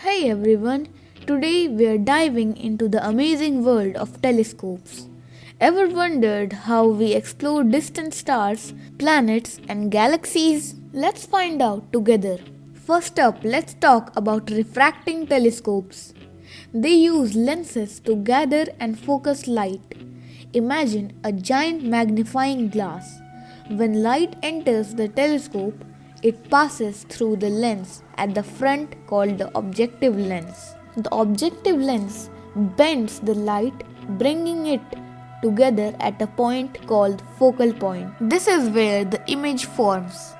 Hey everyone, today we are diving into the amazing world of telescopes. Ever wondered how we explore distant stars, planets, and galaxies? Let's find out together. First up, let's talk about refracting telescopes. They use lenses to gather and focus light. Imagine a giant magnifying glass. When light enters the telescope, it passes through the lens at the front called the objective lens. The objective lens bends the light, bringing it together at a point called focal point. This is where the image forms.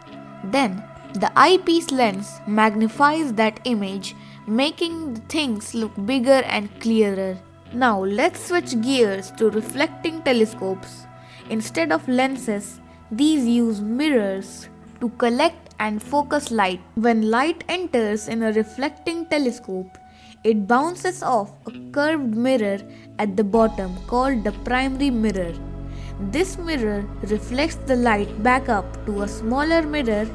Then, the eyepiece lens magnifies that image, making the things look bigger and clearer. Now, let's switch gears to reflecting telescopes. Instead of lenses, these use mirrors to collect and focus light. When light enters in a reflecting telescope, it bounces off a curved mirror at the bottom called the primary mirror. This mirror reflects the light back up to a smaller mirror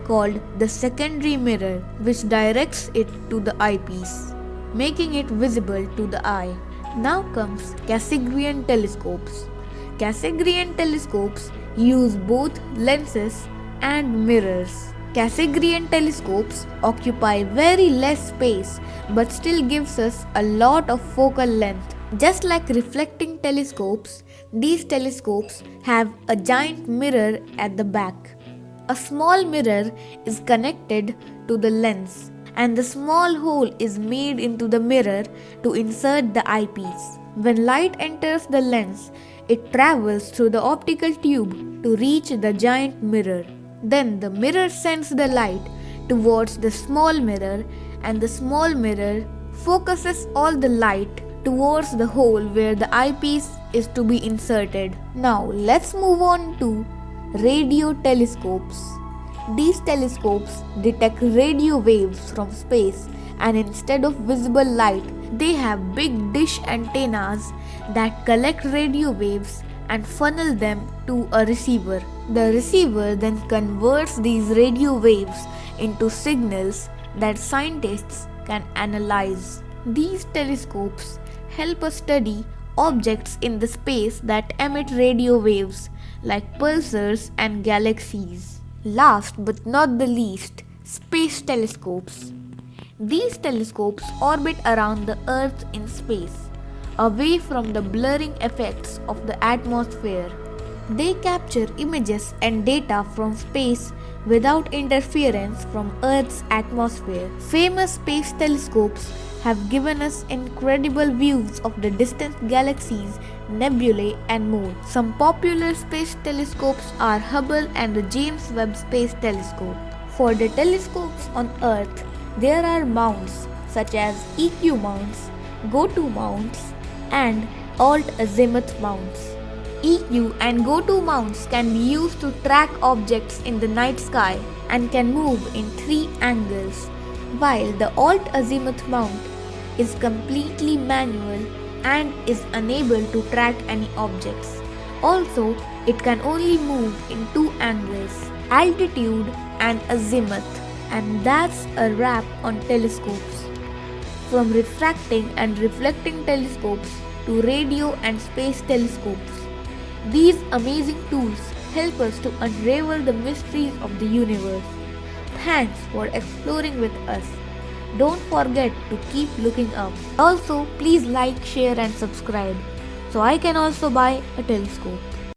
called the secondary mirror, which directs it to the eyepiece, making it visible to the eye. Now comes Cassegrain telescopes. Cassegrain telescopes use both lenses and mirrors. Cassegrain telescopes occupy very less space but still gives us a lot of focal length. Just like reflecting telescopes, these telescopes have a giant mirror at the back. A small mirror is connected to the lens, and the small hole is made into the mirror to insert the eyepiece. When light enters the lens, it travels through the optical tube to reach the giant mirror. Then the mirror sends the light towards the small mirror, and the small mirror focuses all the light towards the hole where the eyepiece is to be inserted. Now let's move on to radio telescopes. These telescopes detect radio waves from space, and instead of visible light, they have big dish antennas that collect radio waves and funnel them to a receiver. The receiver then converts these radio waves into signals that scientists can analyze. These telescopes help us study objects in the space that emit radio waves like pulsars and galaxies. Last but not the least, space telescopes. These telescopes orbit around the Earth in space, away from the blurring effects of the atmosphere. They capture images and data from space without interference from Earth's atmosphere. Famous space telescopes have given us incredible views of the distant galaxies, nebulae, and more. Some popular space telescopes are Hubble and the James Webb Space Telescope. For the telescopes on Earth, there are mounts such as EQ mounts, GO-TO mounts, and alt-azimuth mounts. EQ and GO-TO mounts can be used to track objects in the night sky and can move in 3 angles, while the alt-azimuth mount is completely manual and is unable to track any objects. Also, it can only move in 2 angles, altitude and azimuth. And that's a wrap on telescopes. From refracting and reflecting telescopes to radio and space telescopes, these amazing tools help us to unravel the mysteries of the universe. Thanks for exploring with us. Don't forget to keep looking up. Also, please like, share and subscribe so I can also buy a telescope.